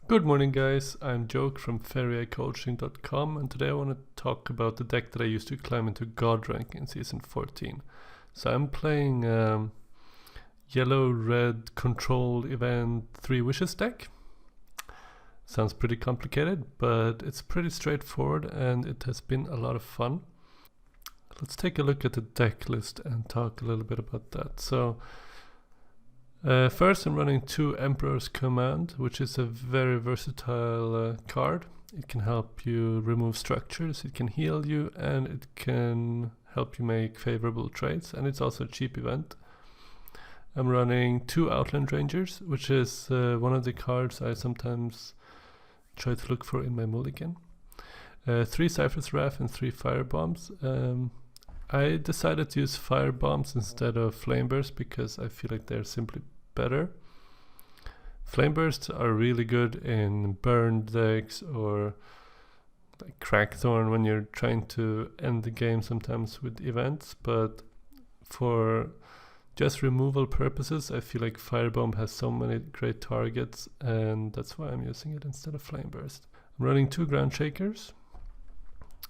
Good morning guys, I'm J0k from faeriacollection.com and today I want to talk about the deck that I used to climb into godrank in season 14. So I'm playing yellow-red control event 3 wishes deck. Sounds pretty complicated, but it's pretty straightforward and it has been a lot of fun. Let's take a look at the deck list and talk a little bit about that. So first I'm running 2 Emperor's Command, which is a very versatile card. It can help you remove structures, it can heal you, and it can help you make favorable trades, and it's also a cheap event. I'm running 2 Outland Rangers, which is one of the cards I sometimes try to look for in my mulligan. 3 Sulphur's Wrath and 3 Firebombs. I decided to use Firebombs instead of Flame Burst because I feel like they're simply better. Flame Bursts are really good in burned decks or like Crackthorn when you're trying to end the game sometimes with events, but for just removal purposes I feel like Firebomb has so many great targets, and that's why I'm using it instead of Flame Burst. I'm running 2 Ground Shakers,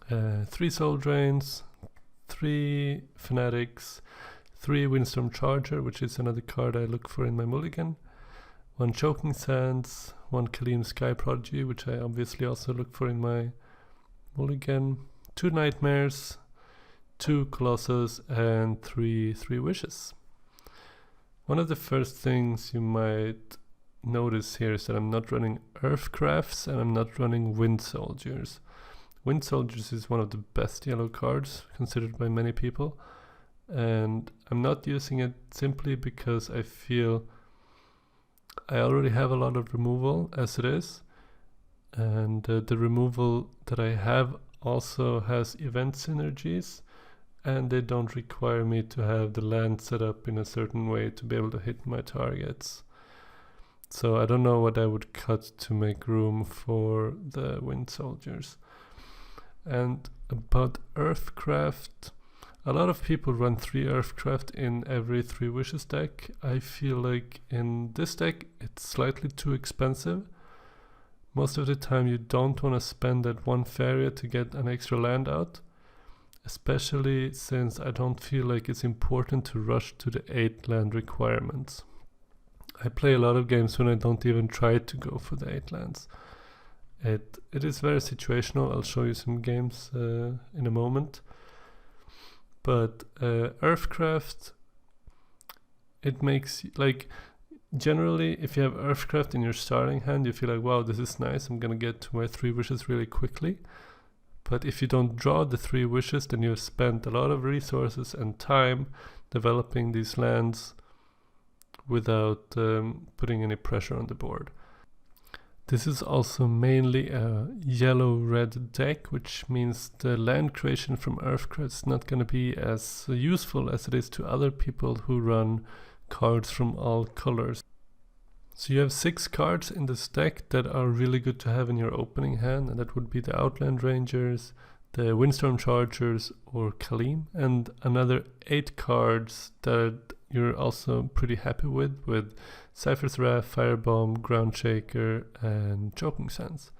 3 Soul Drains, 3 Fanatics, 3 Windstorm Charger, which is another card I look for in my mulligan, 1 Choking Sands, 1 Kalim Sky Prodigy, which I obviously also look for in my mulligan, 2 Nightmares, 2 Colossus, and 3 Wishes. One of the first things you might notice here is that I'm not running Earthcrafts and I'm not running Wind Soldiers. Wind Soldiers is one of the best yellow cards considered by many people, and I'm not using it simply because I feel I already have a lot of removal as it is, and the removal that I have also has event synergies, and they don't require me to have the land set up in a certain way to be able to hit my targets. So I don't know what I would cut to make room for the Wind Soldiers. And about Earthcraft, a lot of people run 3 Earthcraft in every 3 wishes deck. I feel like in this deck it's slightly too expensive. Most of the time you don't want to spend that 1 Faeria to get an extra land out, especially since I don't feel like it's important to rush to the 8 land requirements. I play a lot of games when I don't even try to go for the 8 lands. It is very situational. I'll show you some games in a moment. But Earthcraft, it makes, like, generally if you have Earthcraft in your starting hand you feel like, wow, this is nice, I'm gonna get to my 3 wishes really quickly. But if you don't draw the 3 wishes, then you've spent a lot of resources and time developing these lands without putting any pressure on the board. This is also mainly a yellow-red deck, which means the land creation from Earthcraft is not going to be as useful as it is to other people who run cards from all colors. So you have 6 cards in this deck that are really good to have in your opening hand, and that would be the Outland Rangers, the Windstorm Chargers, or Kalim, and another 8 cards that you're also pretty happy with Sulphur's Wrath, Firebomb, Ground Shaker, and Choking Sands.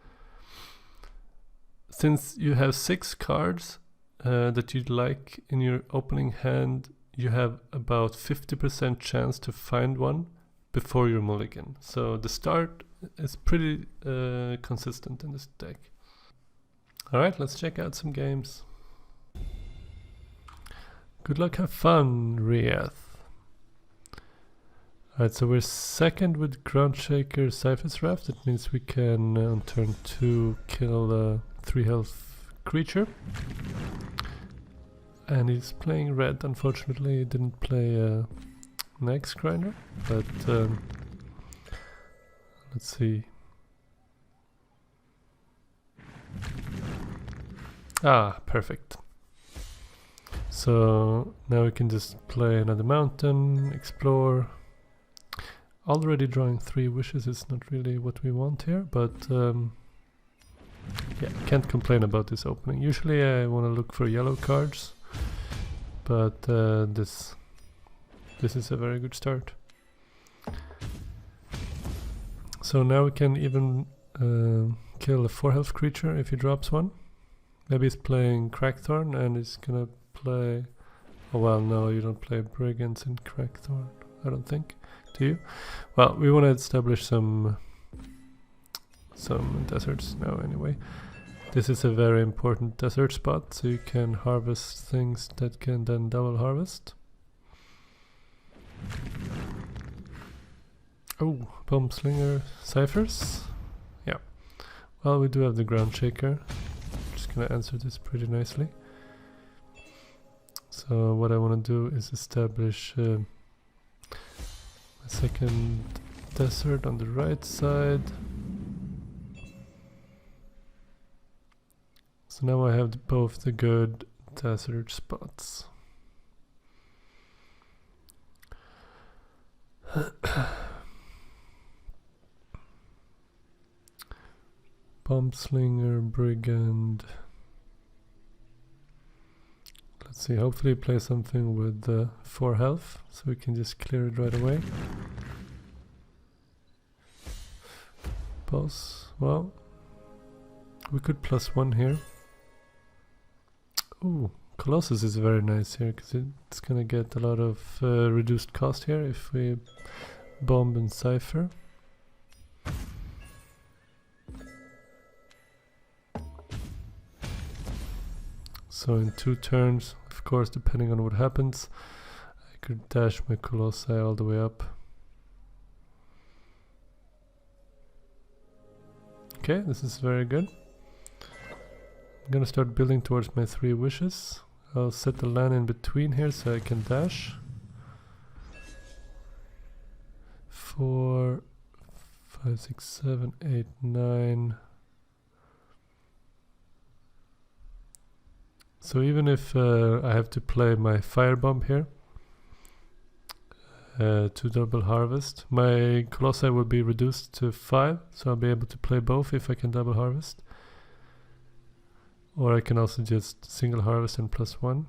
Since you have 6 cards that you'd like in your opening hand, you have about 50% chance to find one before your mulligan. So the start is pretty consistent in this deck. Alright, let's check out some games. Good luck, have fun, Riath. Alright, so we're second with Ground Shaker, Sulphur's Wrath. That means we can on turn 2 kill a 3 health creature. And he's playing red. Unfortunately he didn't play an Axe Grinder, but let's see. Ah, perfect. So now we can just play another mountain, explore. Already drawing 3 wishes is not really what we want here, but yeah, can't complain about this opening. Usually I want to look for yellow cards, but this is a very good start. So now we can even kill a 4 health creature if he drops one. Maybe he's playing Crackthorn and he's gonna play... Oh well, no, you don't play Brigands in Crackthorn, I don't think. Do you? Well, we want to establish some deserts now anyway. This is a very important desert spot, so you can harvest things that can then double harvest. Oh, Bomb Slinger Ciphers. Yeah. Well, we do have the Ground Shaker. Just gonna answer this pretty nicely. So what I want to do is establish a second desert on the right side. So now I have both the good desert spots. Bomb Slinger, Brigand. Let's see, hopefully play something with 4 health, so we can just clear it right away. Boss, well, we could +1 here. Ooh, Colossus is very nice here, because it's gonna get a lot of reduced cost here if we bomb and Sulphur. So in 2 turns, of course, depending on what happens, I could dash my Colossi all the way up. Okay, this is very good. I'm gonna start building towards my 3 wishes. I'll set the land in between here so I can dash. 4, 5, 6, 7, 8, 9. So even if I have to play my firebomb here to double harvest, my Colossi will be reduced to 5, so I'll be able to play both if I can double harvest. Or I can also just single harvest and +1.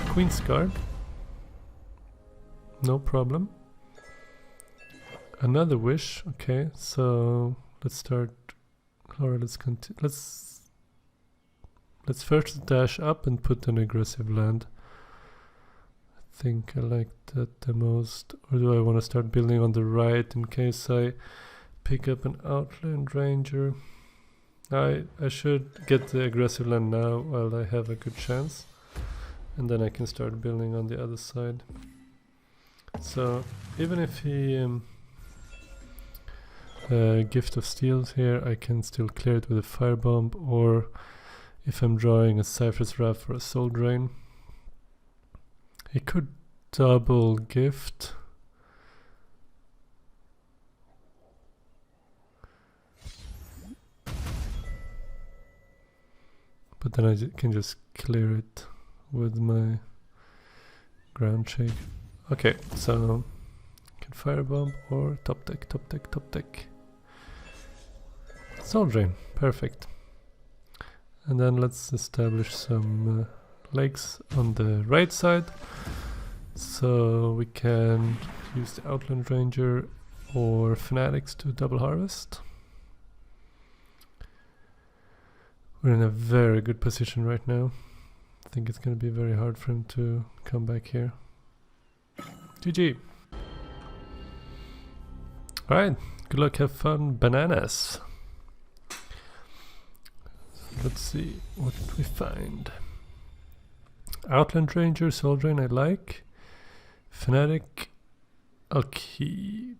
Queen's Guard. No problem. Another wish. Okay, so let's start, or let's continue. Let's first dash up and put an aggressive land. I think I like that the most. Or do I want to start building on the right in case I pick up an Outland Ranger? I should get the aggressive land now while I have a good chance. And then I can start building on the other side. So even if he Gift of Steels here, I can still clear it with a Firebomb, or if I'm drawing a Cypher's Wrath or a Soul Drain. He could double gift. But then I can just clear it with my Ground Shake. Okay, so can Firebomb or top deck, top deck, top deck. Soul Drain, perfect. And then let's establish some lakes on the right side. So we can use the Outland Ranger or Fanatics to double harvest. We're in a very good position right now. I think it's going to be very hard for him to come back here. GG. Alright, good luck, have fun, bananas. Let's see what we find. Outland Ranger, Soul Drain I like. Fanatic I'll keep.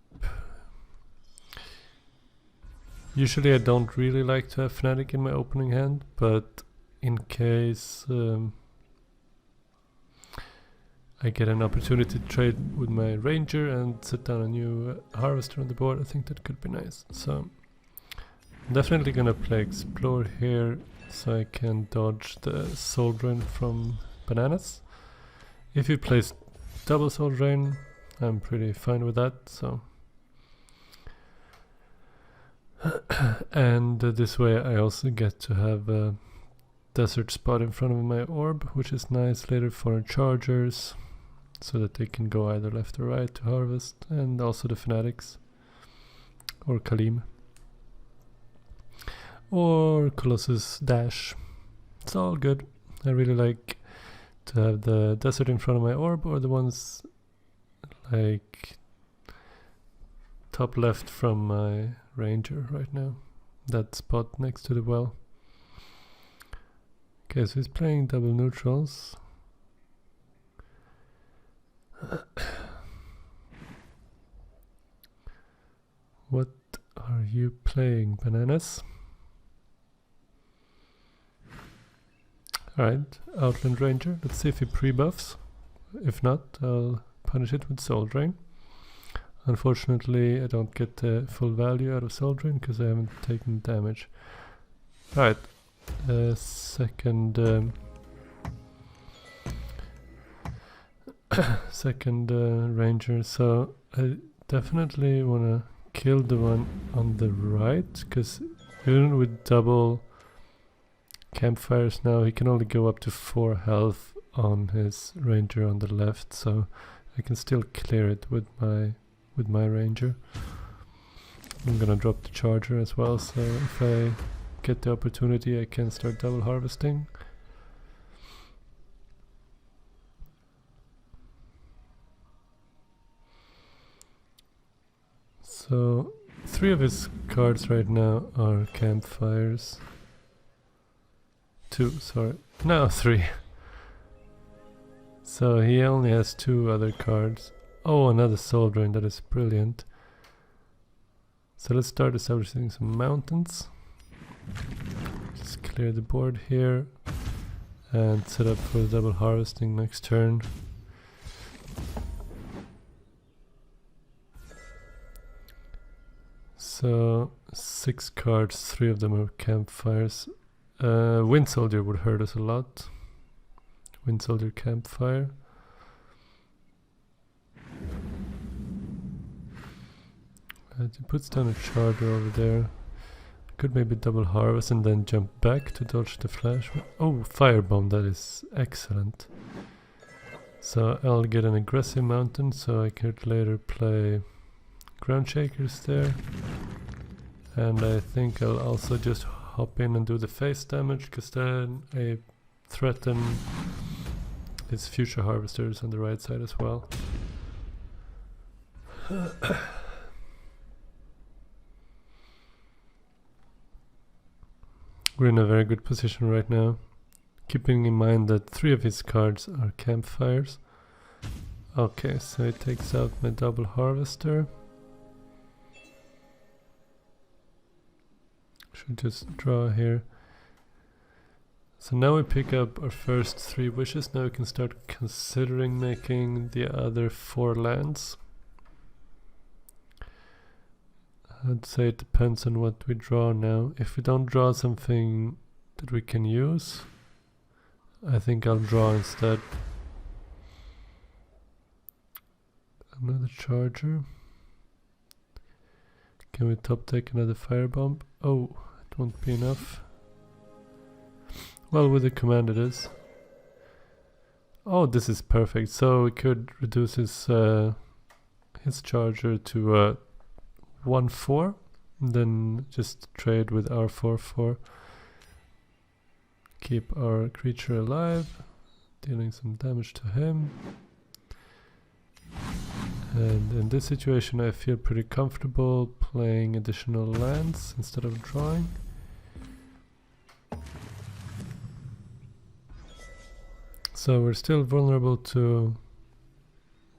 Usually I don't really like to have Fnatic in my opening hand, but in case I get an opportunity to trade with my Ranger and set down a new Harvester on the board, I think that could be nice. So I'm definitely gonna play Explore here so I can dodge the Soul Drain from bananas. If he plays double Soul Drain, I'm pretty fine with that. So and this way I also get to have a desert spot in front of my orb, which is nice later for chargers, so that they can go either left or right to harvest, and also the Fanatics. or Kalim, or Colossus Dash. It's all good. I really like to have the desert in front of my orb, or the ones like top left from my ranger right now. That spot next to the well. Okay, so he's playing double neutrals. What are you playing, Bananas? Alright, Outland Ranger. Let's see if he pre-buffs. If not, I'll punish it with Soul Drain. Unfortunately, I don't get the full value out of Soul Drain because I haven't taken damage. Alright, second Ranger. So I definitely want to kill the one on the right, because even with double campfires now, he can only go up to 4 health on his ranger on the left, so I can still clear it with my ranger. I'm gonna drop the charger as well, so if I get the opportunity I can start double harvesting. So 3 of his cards right now are campfires. 2, sorry. No, 3. So he only has 2 other cards. Oh, another Soul Drain, that is brilliant. So let's start establishing some mountains. Just clear the board here and set up for double harvesting next turn. So 6 cards, 3 of them are campfires. Wind Soldier would hurt us a lot. Wind Soldier campfire. He puts down a charger over there. Could maybe double harvest and then jump back to dodge the flash. Oh, firebomb, that is excellent. So I'll get an aggressive mountain, so I could later play ground shakers there. And I think I'll also just hop in and do the face damage, because then I threaten his future harvesters on the right side as well. We're in a very good position right now, keeping in mind that 3 of his cards are campfires. Okay, so it takes out my double harvester. Should just draw here. So now we pick up our first 3 wishes. Now we can start considering making the other 4 lands. I'd say it depends on what we draw now. If we don't draw something that we can use, I think I'll draw instead. Another charger. Can we top deck another firebomb? Oh, it won't be enough. Well, with the command it is. Oh, this is perfect. So we could reduce his charger to 1/4, then just trade with our 4/4. Keep our creature alive, dealing some damage to him. And in this situation I feel pretty comfortable playing additional lands instead of drawing. So we're still vulnerable to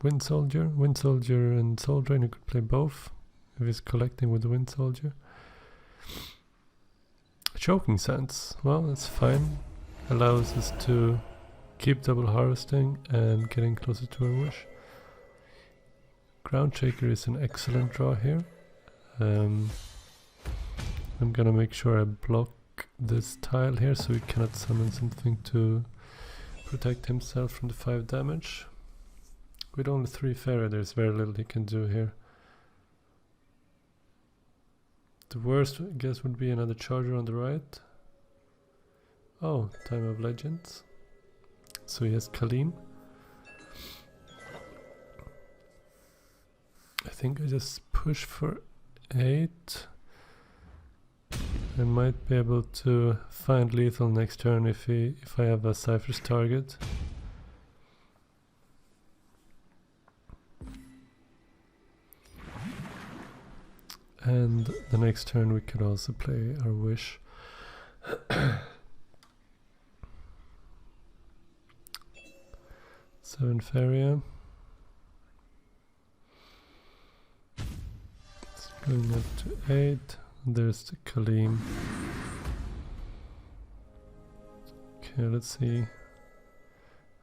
Wind Soldier. Wind Soldier and Soul Drain, you could play both if he's collecting with the Wind Soldier. Choking Sands, well, that's fine. Allows us to keep double harvesting and getting closer to our wish. Ground Shaker is an excellent draw here. I'm gonna make sure I block this tile here so he cannot summon something to protect himself from the 5 damage. With only 3 Faeria, there's very little he can do here. The worst, I guess, would be another charger on the right. Oh, Time of Legends. So he has Kalim. I think I just push for 8. I might be able to find lethal next turn if I have a Cypher's target. And the next turn we could also play our wish. 7 Faeria. It's going up to 8. There's the Kalim. Okay, let's see.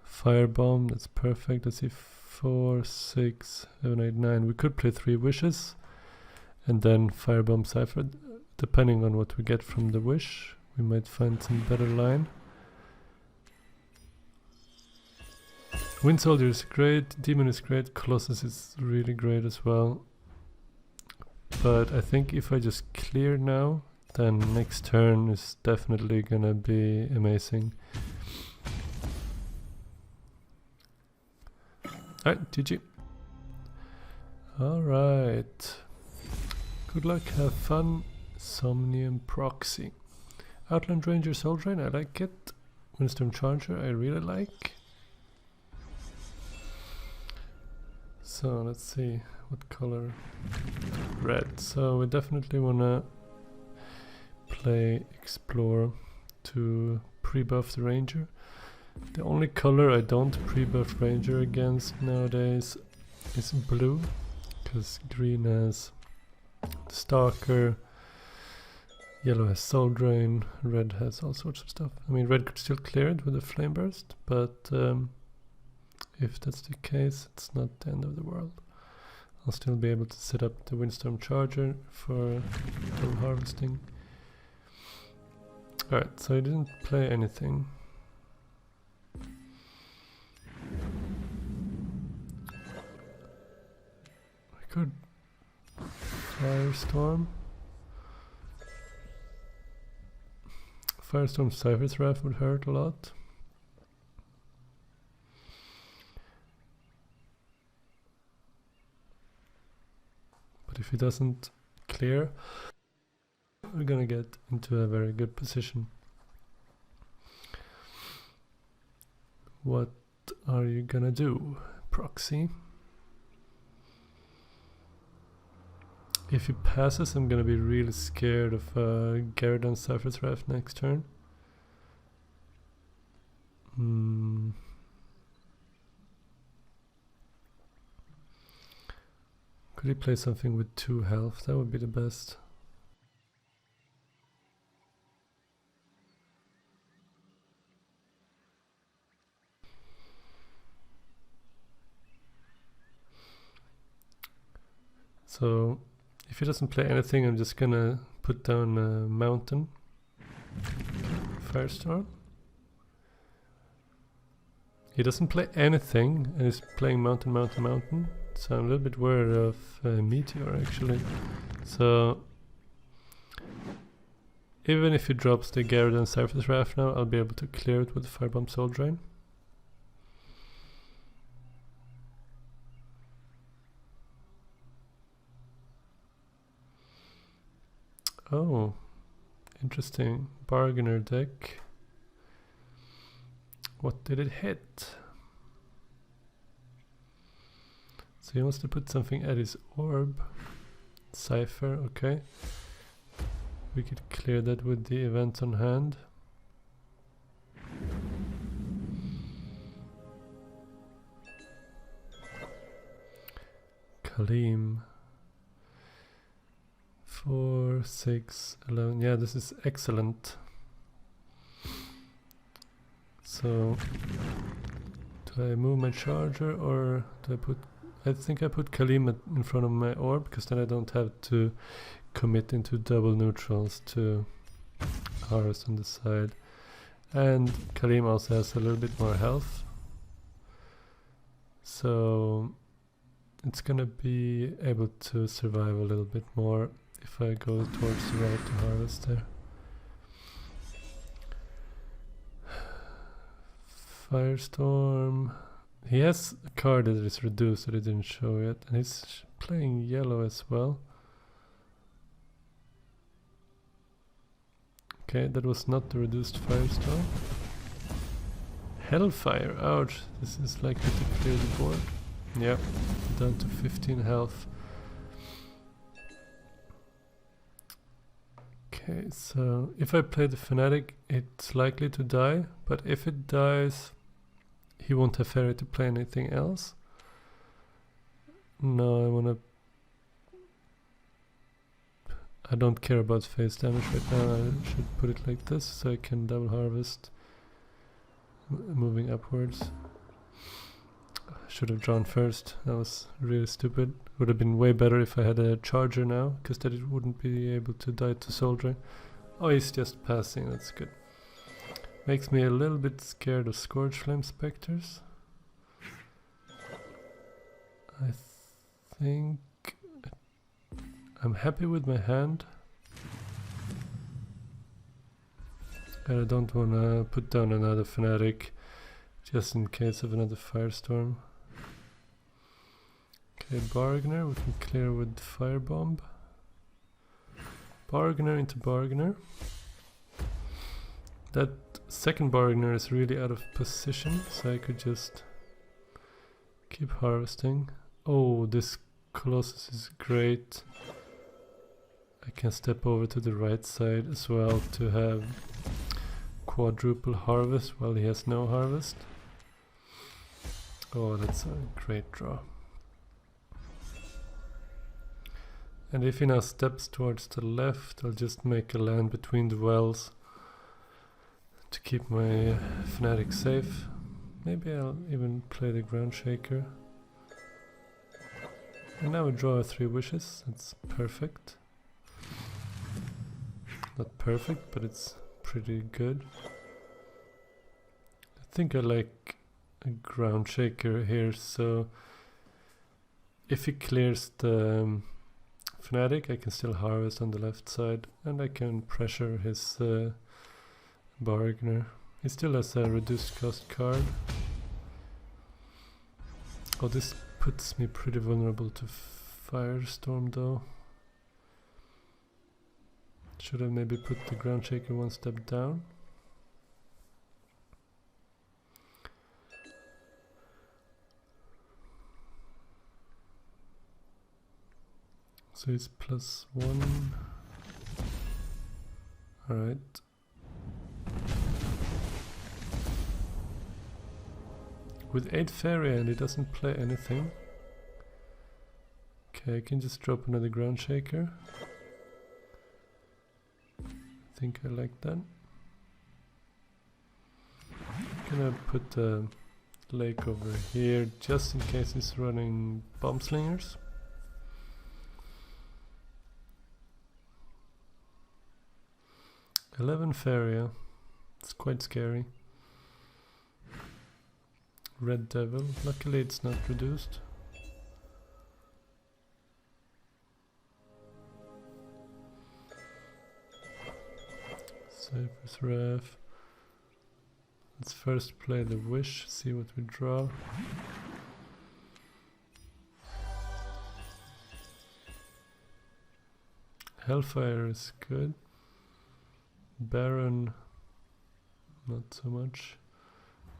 Firebomb, that's perfect. Let's see, 4, 6, 7, 8, 9. We could play 3 wishes and then Firebomb Cypher. Depending on what we get from the wish, we might find some better line. Wind Soldier is great, Demon is great, Colossus is really great as well. But I think if I just clear now, then next turn is definitely gonna be amazing. Alright, GG. Alright. Good luck, have fun. Somnium Proxy. Outland Ranger Soul Drain, I like it. Windstorm Charger, I really like. So let's see, what color? Red. So we definitely wanna play Explore to pre-buff the Ranger. The only color I don't pre-buff Ranger against nowadays is blue, because green has Stalker, yellow has Soul Drain, red has all sorts of stuff. I mean, red could still clear it with a Flame Burst, but if that's the case, it's not the end of the world. I'll still be able to set up the Windstorm Charger for double harvesting. Alright, so I didn't play anything. I could Firestorm. Firestorm Cypher's Wrath would hurt a lot. But if he doesn't clear, we're gonna get into a very good position. What are you gonna do, Proxy? If he passes, I'm gonna be really scared of Gyarados Cypher's Wrath next turn. Could he play something with 2 health? That would be the best. So if he doesn't play anything, I'm just gonna put down a Mountain. Firestorm. He doesn't play anything and he's playing Mountain, Mountain, Mountain. So I'm a little bit worried of Meteor actually. So even if he drops the Gyarados Cypher's Wrath now, I'll be able to clear it with the Firebomb Soul Drain. Oh, interesting. Bargainer deck. What did it hit? So he wants to put something at his orb. Cypher, okay. We could clear that with the event on hand. Kalim. 4, 6, 11. Yeah, this is excellent. So, do I move my charger or do I put... I think I put Kalim in front of my orb because then I don't have to commit into double neutrals to harvest on the side. And Kalim also has a little bit more health. So, it's gonna be able to survive a little bit more if I go towards the right to harvest there. Firestorm. He has a card that is reduced that I didn't show yet, and he's playing yellow as well. Okay, that was not the reduced firestorm. Hellfire, ouch, this is likely to clear the board. Yeah, down to 15 health. Okay, so if I play the Fanatic, it's likely to die, but if it dies, he won't have Faeria to play anything else. No, I don't care about phase damage right now. I should put it like this so I can double harvest moving upwards. I should have drawn first. That was really stupid. Would have been way better if I had a charger now, because then it wouldn't be able to die to soldier. Oh, he's just passing. That's good. Makes me a little bit scared of Scourge Flame Spectres. I think I'm happy with my hand. And I don't want to put down another Fanatic just in case of another Firestorm. Okay, Bargainer, we can clear with Firebomb. Bargainer into Bargainer. That second Bargainer is really out of position, so I could just keep harvesting. Oh, this Colossus is great. I can step over to the right side as well to have quadruple harvest while he has no harvest. Oh, that's a great draw. And if he now steps towards the left, I'll just make a land between the wells to keep my Fanatic safe. Maybe I'll even play the Ground Shaker. And now we draw 3 wishes. That's perfect. Not perfect, but it's pretty good. I think I like a Ground Shaker here, so if he clears the Fanatic, I can still harvest on the left side, and I can pressure his Bargainer. He still has a reduced cost card. Oh, this puts me pretty vulnerable to Firestorm though. Should I maybe put the Ground Shaker one step down? So it's +1. Alright. With 8 Faeria and he doesn't play anything. Okay, I can just drop another Ground Shaker. I think I like that. I'm gonna put the lake over here just in case he's running Bomb Slingers. $11 Faeria. It's quite scary. Red Devil. Luckily it's not reduced. Cypher's Wrath. Let's first play the Wish, see what we draw. Hellfire is good. Baron, not so much.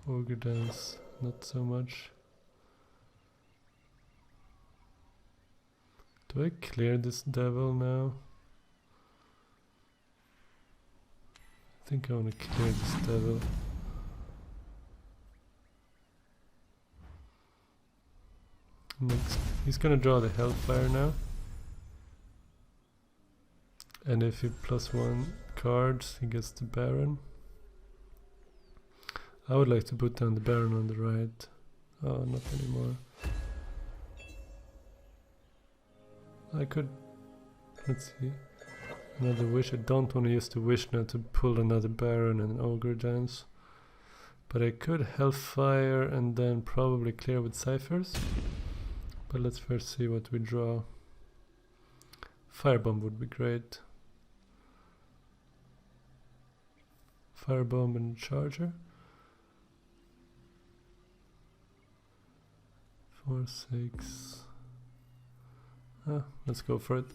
Ogre Dance, not so much. Do I clear this devil now? I think I want to clear this devil. Next, he's gonna draw the Hellfire now. And if he +1 cards, he gets the Baron. I would like to put down the Baron on the right. Oh, not anymore. I could, let's see, another Wish. I don't want to use the Wish now to pull another Baron and an Ogre Dance. But I could Hellfire and then probably clear with Ciphers. But let's first see what we draw. Firebomb would be great. Firebomb and Charger. 4, 6. Let's go for it.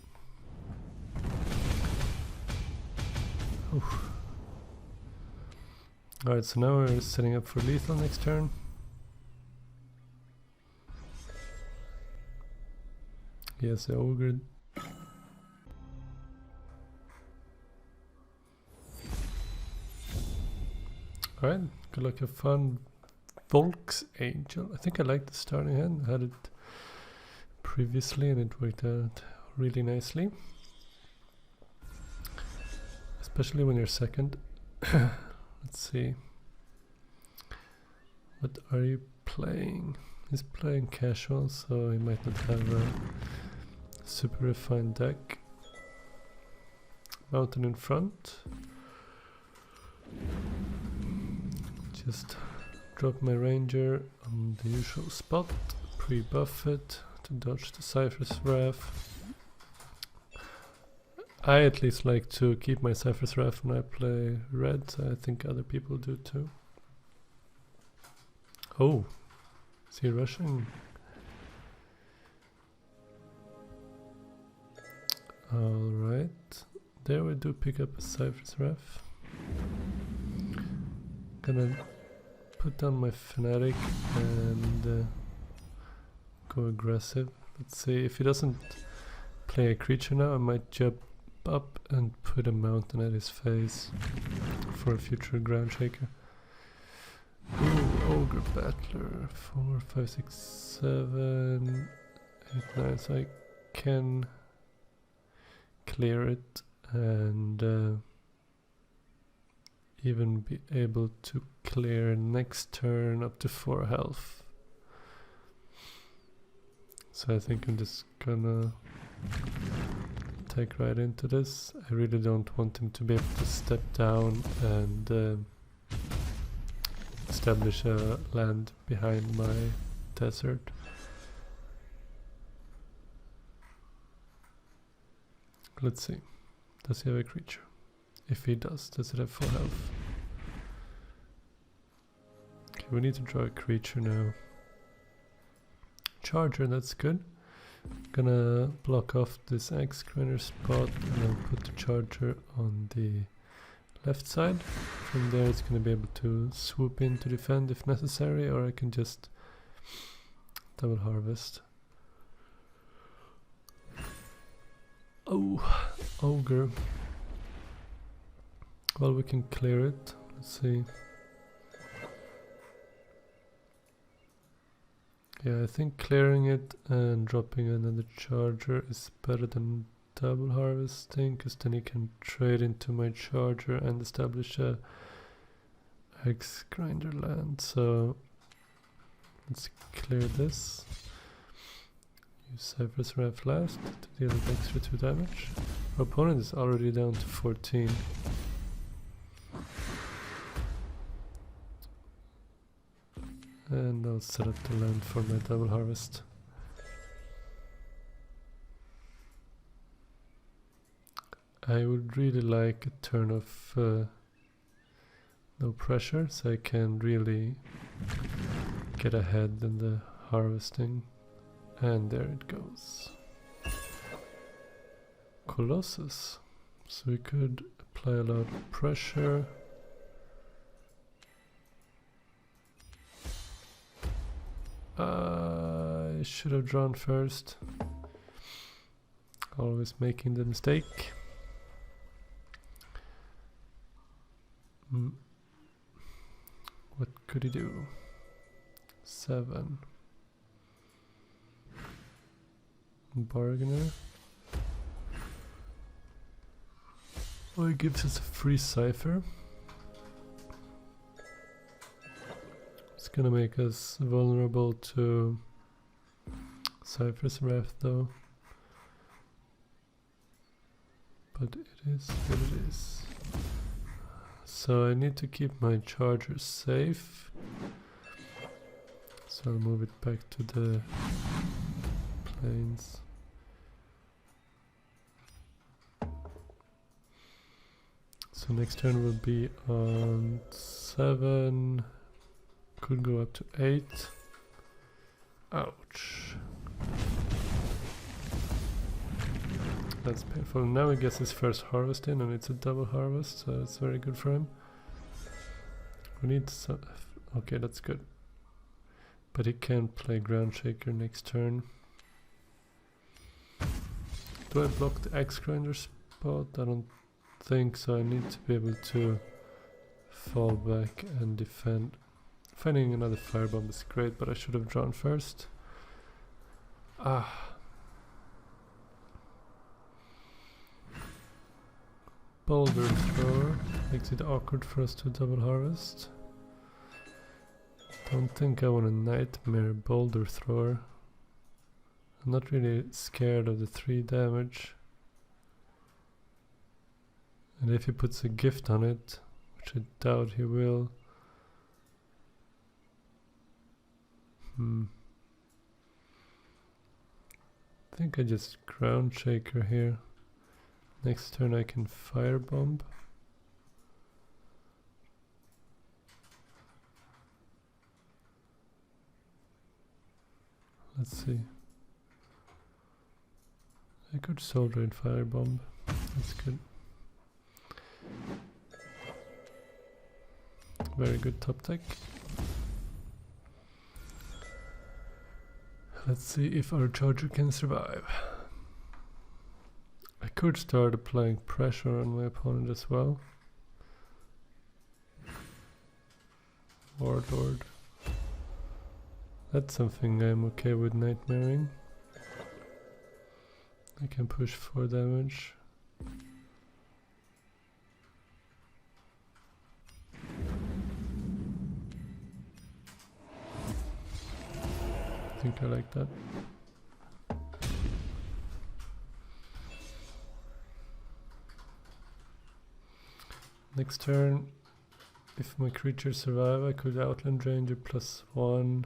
Oof, Alright, so now we're setting up for lethal next turn. Yes, the ogre. Alright, good luck, have fun. Volk's Angel. I think I like the starting hand. I had it previously and it worked out really nicely. Especially when you're second. Let's see. What are you playing? He's playing casual, so he might not have a super refined deck. Mountain in front. Just drop my ranger on the usual spot, pre-buff it to dodge the Cypher's Wrath. I at least like to keep my Cypher's Wrath when I play red, so I think other people do too. Oh, is he rushing? Alright, there we do pick up a Cypher's Wrath. Gonna put down my Fanatic and go aggressive. Let's see, if he doesn't play a creature now, I might jump up and put a mountain at his face for a future ground shaker. Ooh, Ogre Battler. 4, 5, 6, 7, 8, 9. So I can clear it and even be able to clear next turn up to 4 health. So I think I'm just gonna take right into this. I really don't want him to be able to step down and establish a land behind my desert. Let's see. Does he have a creature? If he does it have full health? Okay, we need to draw a creature now. Charger, that's good. Gonna block off this Axe Grinder spot and then put the Charger on the left side. From there it's gonna be able to swoop in to defend if necessary, or I can just double harvest. Oh, Ogre. Well, we can clear it. Let's see. Yeah, I think clearing it and dropping another Charger is better than double harvesting, because then you can trade into my Charger and establish a Axe Grinder land. So let's clear this. Use Cypher's Wrath last to deal an extra 2 damage. Our opponent is already down to 14. And I'll set up the land for my double harvest. I would really like a turn of no pressure, so I can really get ahead in the harvesting. And there it goes. Colossus. So we could apply a lot of pressure. I should have drawn first. Always making the mistake. What could he do? 7. Bargainer. Oh, he gives us a free Cypher. It's gonna make us vulnerable to Cypher's Wrath though. But it is what it is. So I need to keep my Charger safe. So I'll move it back to the plains. So next turn will be on 7. Could go up to 8. Ouch. That's painful. Now he gets his first harvest in, and it's a double harvest, so it's very good for him. We need some. Okay, that's good. But he can't play ground shaker next turn. Do I block the axe grinder spot? I don't think so. I need to be able to fall back and defend. Finding another firebomb is great, but I should have drawn first. Boulder thrower makes it awkward for us to double harvest. Don't think I want a nightmare boulder thrower. I'm not really scared of the 3 damage. And if he puts a gift on it, which I doubt he will. I think I just ground shaker here. Next turn I can firebomb. Let's see. I could soldier and firebomb. That's good. Very good top deck. Let's see if our charger can survive. I could start applying pressure on my opponent as well. Warlord. That's something I'm okay with nightmaring. I can push 4 damage. I think I like that. Next turn, if my creatures survive, I could Outland Ranger +1.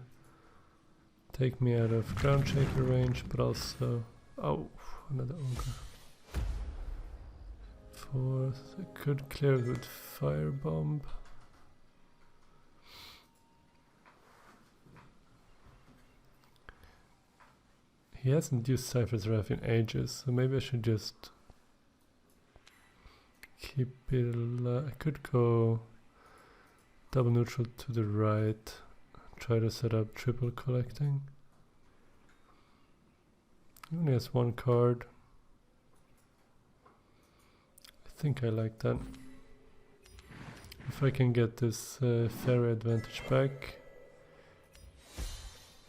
Take me out of ground shaker range, but also... Oh, another ogre. 4, I could clear it with firebomb. He hasn't used Cypher's Wrath in ages, so maybe I should just keep it alive. I could go double neutral to the right, try to set up triple collecting. He only has 1 card. I think I like that. If I can get this Faeria advantage back,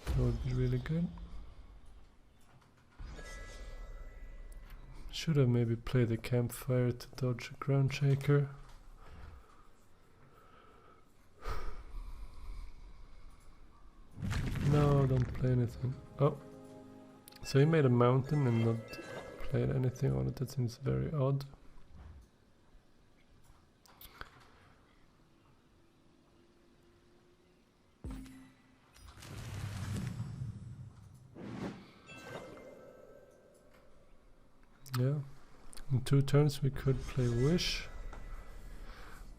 that would be really good. Should have maybe played the campfire to dodge a ground shaker. No, don't play anything. Oh, so he made a mountain and not played anything on it. That seems very odd. Yeah, in 2 turns we could play Wish.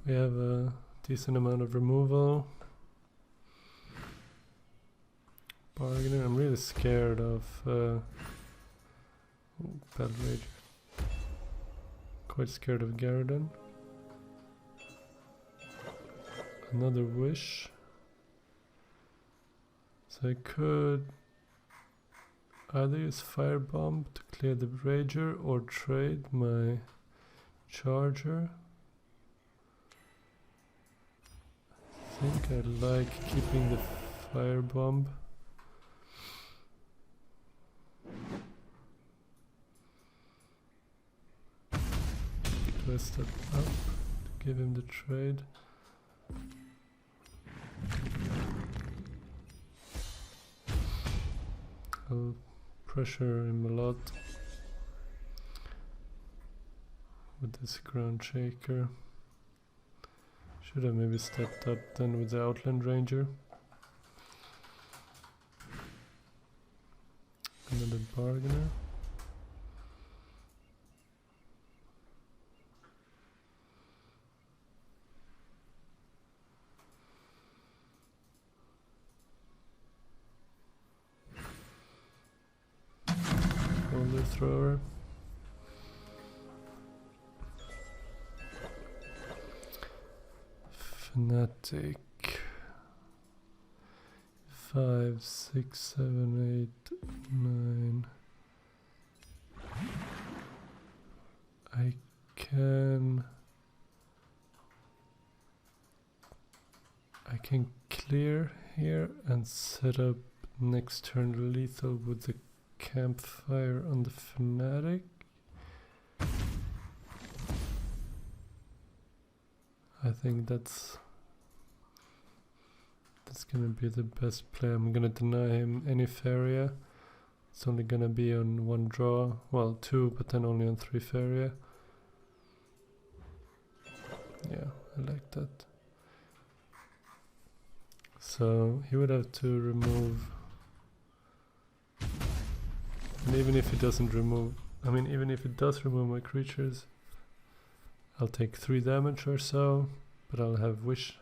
We have a decent amount of removal. Bargaining. I'm really scared of Battle Rage. Quite scared of Garden. Another Wish. So I could either use Firebomb to clear the Rager or trade my Charger. I think I like keeping the Firebomb. Do I step up to give him the trade? I'll pressure him a lot with this ground shaker. Should have maybe stepped up then with the Outland Ranger. Another Bargainer. Boulder Thrower. Fanatic. 5, 6, 7, 8, 9. I can clear here and set up next turn lethal with the campfire on the Fanatic. I think that's gonna be the best play. I'm gonna deny him any Faeria. It's only gonna be on 1 draw, well 2, but then only on 3 Faeria. Yeah, I like that. So he would have to remove, and even if he doesn't remove, I mean even if it does remove my creatures, I'll take 3 damage or so, but I'll have wish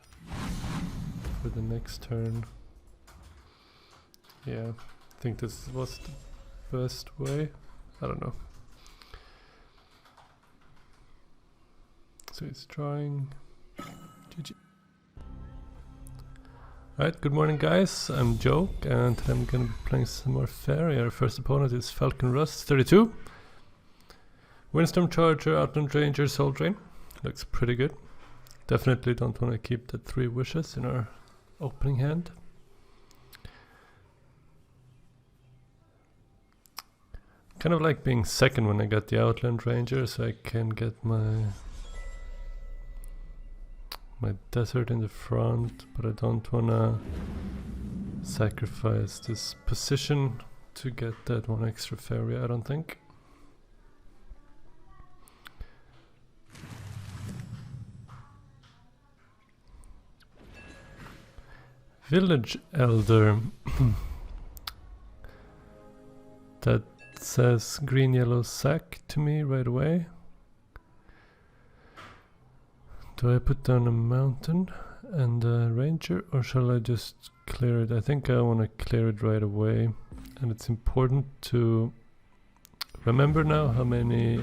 for the next turn. Yeah, I think this was the best way. I don't know. So he's trying. GG. Alright, good morning guys, I'm J0k, and I'm gonna be playing some more Faeria. Our first opponent is Falcon Rust 32. Windstorm Charger, Outland Ranger, Soul Drain. Looks pretty good. Definitely don't want to keep the 3 wishes in our opening hand. Kind of like being second when I got the Outland Ranger, so I can get my desert in the front, but I don't wanna sacrifice this position to get that 1 extra Faeria, I don't think. Village Elder. That says green yellow sack to me right away. Do I put down a mountain and a ranger, or shall I just clear it? I think I want to clear it right away, and it's important to remember now how many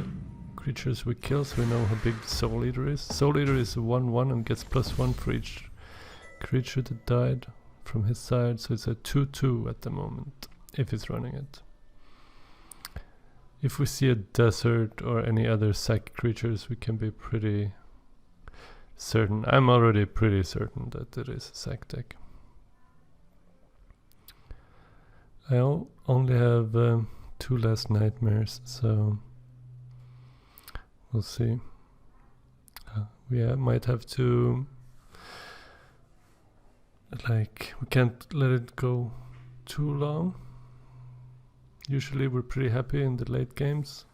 creatures we kill, so we know how big the Soul Eater is. Soul Eater is a 1/1 and gets +1 for each creature that died from his side, so it's a 2/2 at the moment, if he's running it. If we see a desert or any other sack creatures, we can be pretty certain. I'm already pretty certain that it is a sack deck. I only have 2 last nightmares, so we'll see. We might have to, like, we can't let it go too long. Usually we're pretty happy in the late games.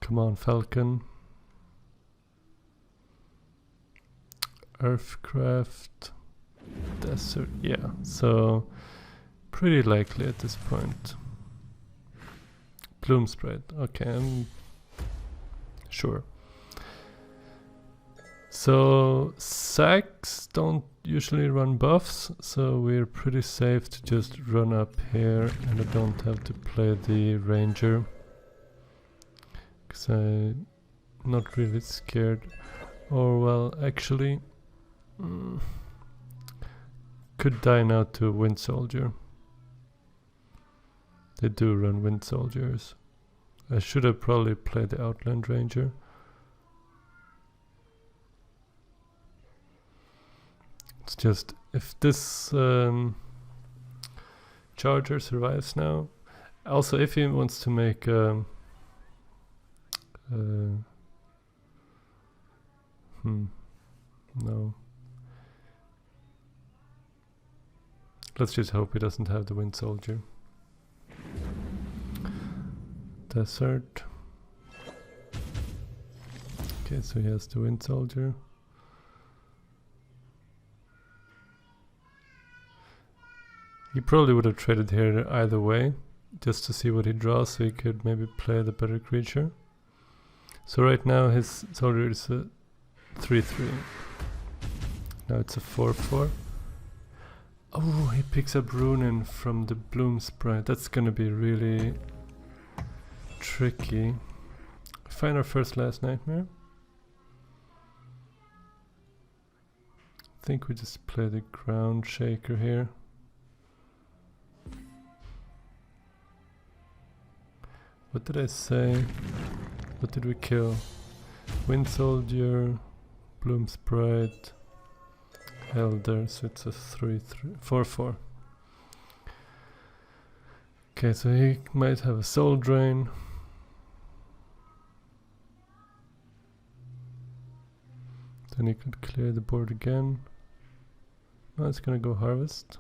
Come on, Falcon. Earthcraft. Desert. Yeah, so pretty likely at this point. Bloom spread. Okay, I'm sure. So sacks don't usually run buffs, so we're pretty safe to just run up here, and I don't have to play the ranger. I'm not really scared. Or well, actually could die now to Wind Soldier. They do run Wind Soldiers. I should have probably played the Outland Ranger. It's just, if this Charger survives now, also if he wants to make no. Let's just hope he doesn't have the Wind Soldier. Desert. Okay, so he has the Wind Soldier. He probably would have traded here either way, just to see what he draws, so he could maybe play the better creature. So right now his soldier is a 3/3. Now it's a 4/4. Oh, he picks up Runin from the Bloom Sprite. That's gonna be really tricky. Find our first last nightmare. think we just play the ground shaker here. What did I say? What did we kill? Wind Soldier, Bloom Sprite, Elder, so it's a 4/4. Okay, so he might have a Soul Drain. Then he could clear the board again. Oh, it's gonna go Harvest.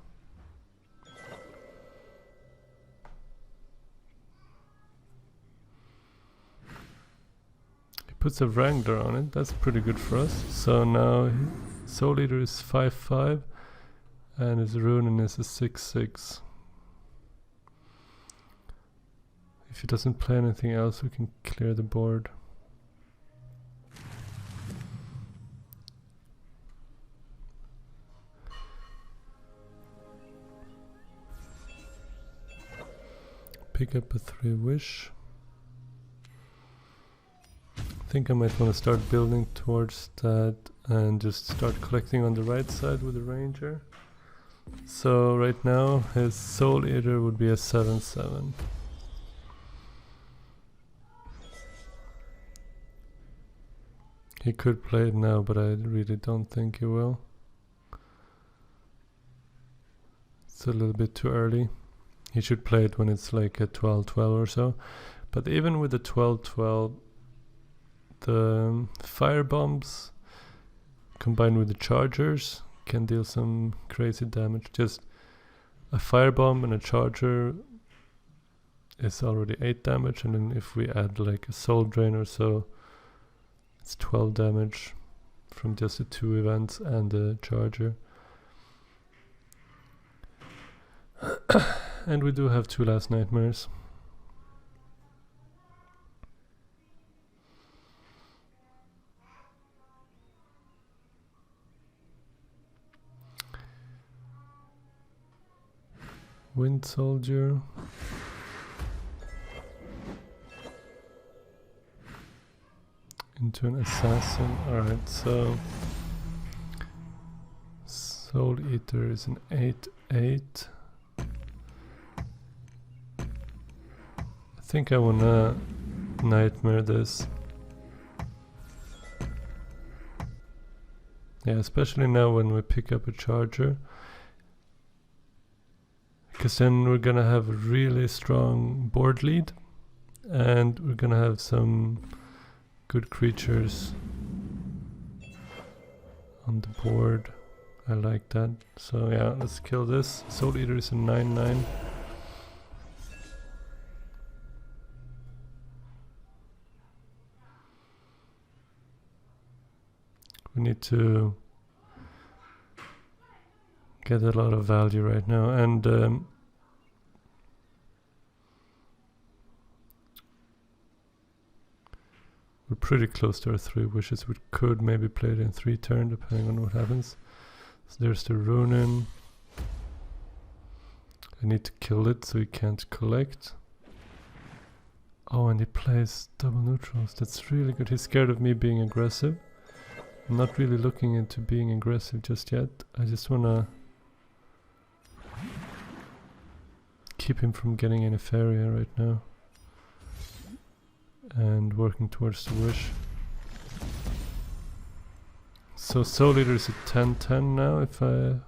He puts a Wrangler on it, that's pretty good for us. So now Soul Eater is 5/5 and his Runen is a 6/6. If he doesn't play anything else, we can clear the board. Pick up a 3 wish. I think I might want to start building towards that and just start collecting on the right side with the ranger. So right now his Soul Eater would be a 7/7. He could play it now, but I really don't think he will. It's a little bit too early. He should play it when it's like a 12/12 or so. But even with the 12/12, the fire bombs combined with the chargers can deal some crazy damage. Just a firebomb and a charger is already 8 damage, and then if we add like a soul drain or so, it's 12 damage from just the 2 events and the charger. And we do have 2 last nightmares. Wind Soldier. Into an assassin. Alright, so Soul Eater is an 8/8. I think I wanna nightmare this. Yeah, especially now when we pick up a charger. Because then we're gonna have a really strong board lead. And we're gonna have some good creatures on the board. I like that. So yeah, let's kill this. Soul Eater is a 9/9. We need to get a lot of value right now, and we're pretty close to our 3 wishes. We could maybe play it in 3 turn depending on what happens. So there's the Runen. I need to kill it so he can't collect. Oh, and he plays double neutrals. That's really good. He's scared of me being aggressive. I'm not really looking into being aggressive just yet. I just wanna keep him from getting any Faeria right now. And working towards the wish. So Soul Eater is at 10/10 now, if I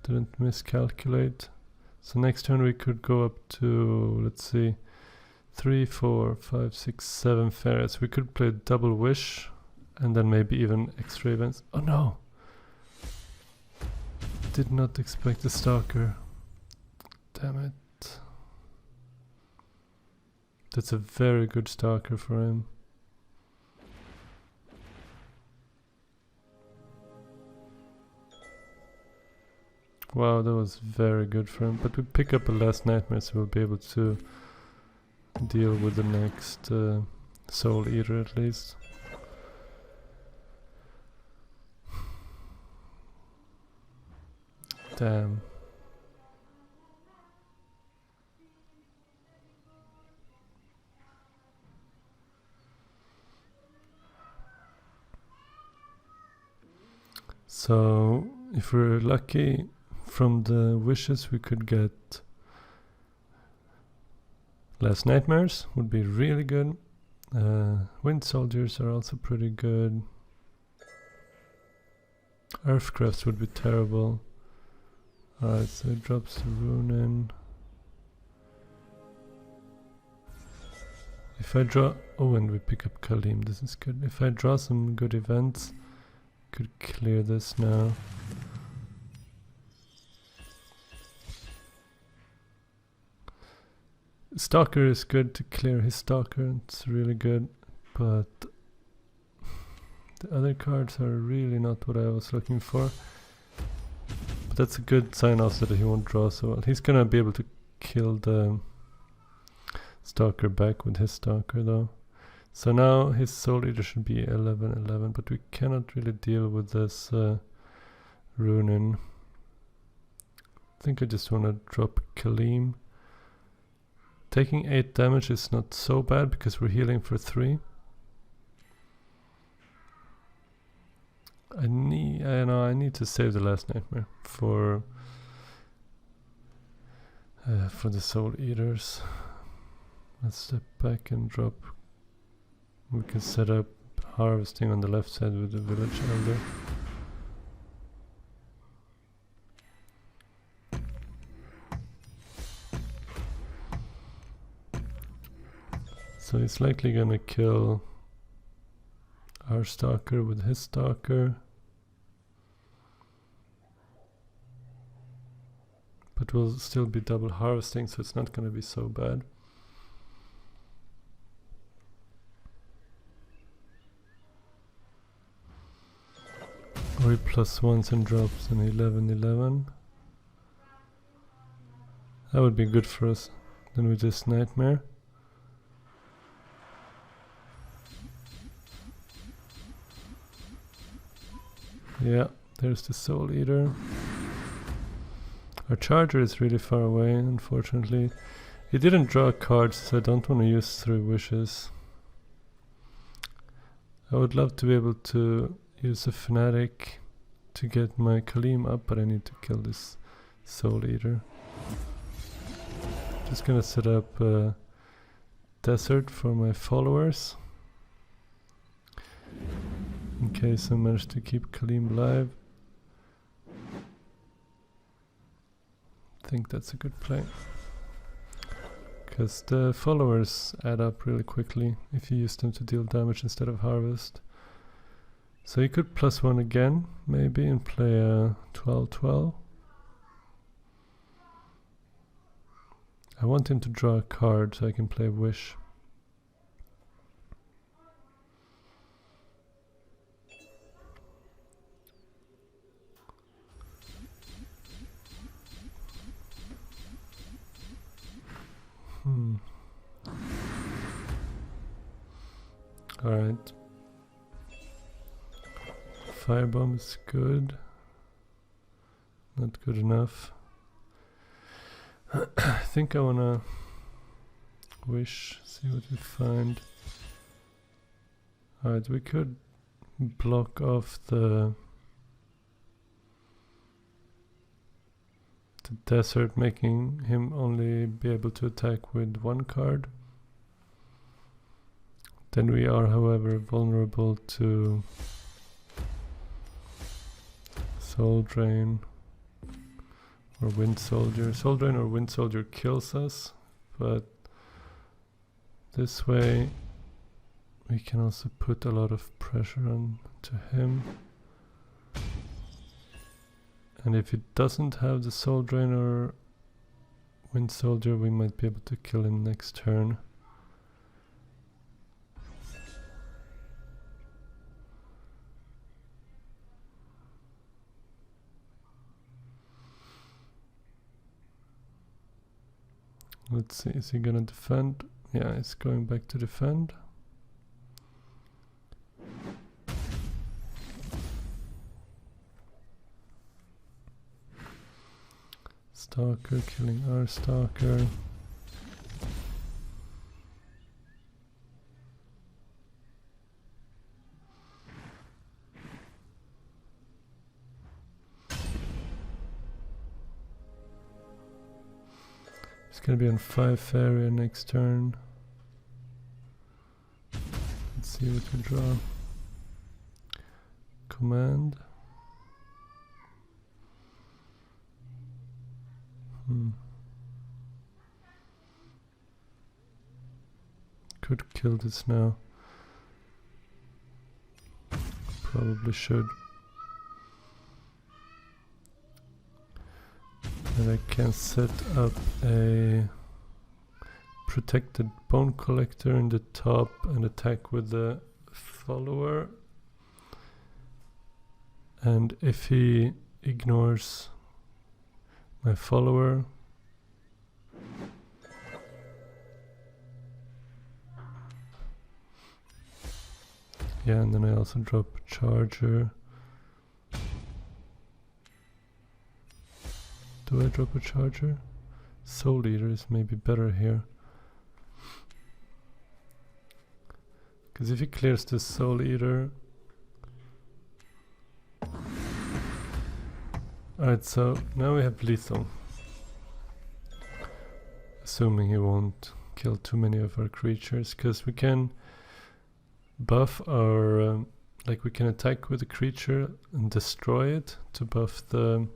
didn't miscalculate. So next turn we could go up to, let's see, 3, 4, 5, 6, 7 Faerias. We could play double wish and then maybe even extra events. Oh no! Did not expect the Stalker. Damn it. That's a very good Stalker for him. Wow, that was very good for him. But we pick up a last nightmare, so we'll be able to deal with the next Soul Eater at least. Damn. So if we're lucky, from the wishes we could get Last Nightmares would be really good. Wind Soldiers are also pretty good. Earthcrafts would be terrible. Alright, so it drops the rune in. If I draw... Oh, and we pick up Kalim, this is good. If I draw some good events, could clear this now. Stalker is good to clear his Stalker, it's really good, but the other cards are really not what I was looking for. But that's a good sign also that he won't draw so well. He's gonna be able to kill the Stalker back with his Stalker though. So now his Soul Eater should be 11-11, but we cannot really deal with this Runin. I think I just want to drop Kalim. Taking 8 damage is not so bad because we're healing for 3. I need to save the Last Nightmare for the Soul Eaters. Let's step back and drop. We can set up harvesting on the left side with the Village Elder. So he's likely gonna kill our Stalker with his Stalker. But we'll still be double harvesting, so it's not gonna be so bad. Or he plus ones and drops an 11-11. That would be good for us. Then we just Nightmare. Yeah, there's the Soul Eater. Our Charger is really far away, unfortunately. He didn't draw cards, so I don't want to use 3 wishes. I would love to be able to use a Fanatic to get my Kalim up, but I need to kill this Soul Eater. Just gonna set up a desert for my followers. In case I manage to keep Kalim alive. I think that's a good play. Because the followers add up really quickly if you use them to deal damage instead of harvest. So you could plus 1 again, maybe, and play a 12-12. I want him to draw a card so I can play Wish. Alright. Firebomb is good. Not good enough. I think I wanna Wish, see what we find. Alright, we could block off the desert, making him only be able to attack with 1 card. Then we are, however, vulnerable to Soul Drain or Wind Soldier. Soul Drain or Wind Soldier kills us, but this way we can also put a lot of pressure on to him. And if he doesn't have the Soul Drain or Wind Soldier, we might be able to kill him next turn. Let's see, is he gonna defend? Yeah, he's going back to defend. Stalker killing our Stalker. It's gonna be on 5 Faeria next turn. Let's see what we draw. Command. Could kill this now. Probably should. And I can set up a protected bone collector in the top and attack with the follower. And if he ignores my follower, yeah, and then I also drop a charger. Do I drop a charger? Soul Eater is maybe better here. Because if he clears the Soul Eater... Alright, so now we have lethal. Assuming he won't kill too many of our creatures, because we can buff our... like we can attack with a creature and destroy it to buff the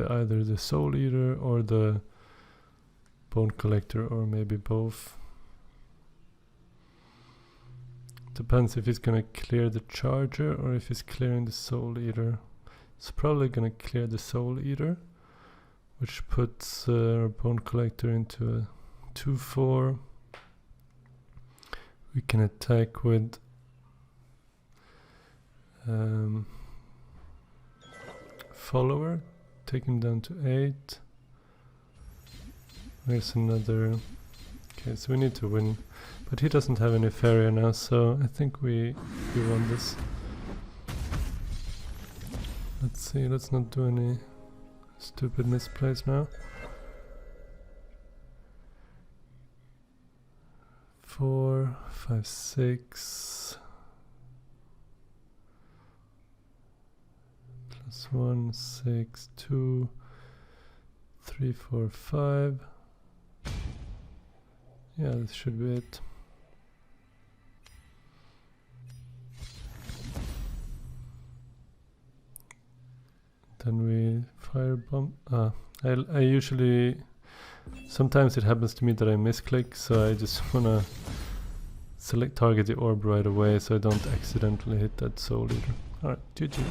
either the Soul Eater or the Bone Collector, or maybe both. Depends if he's gonna clear the Charger or if he's clearing the Soul Eater. He's probably gonna clear the Soul Eater, which puts our Bone Collector into a 2/4. We can attack with follower, take him down to 8. There's another. Okay, so we need to win, but he doesn't have any Faeria now, so I think we won this. Let's see, let's not do any stupid misplays now. 4, 5, 6 +1, 6, 2, 3, 4, 5. Yeah, this should be it. Then we firebomb. I usually, sometimes it happens to me that I misclick, so I just wanna target the orb right away so I don't accidentally hit that Soul Eater. Alright, GG.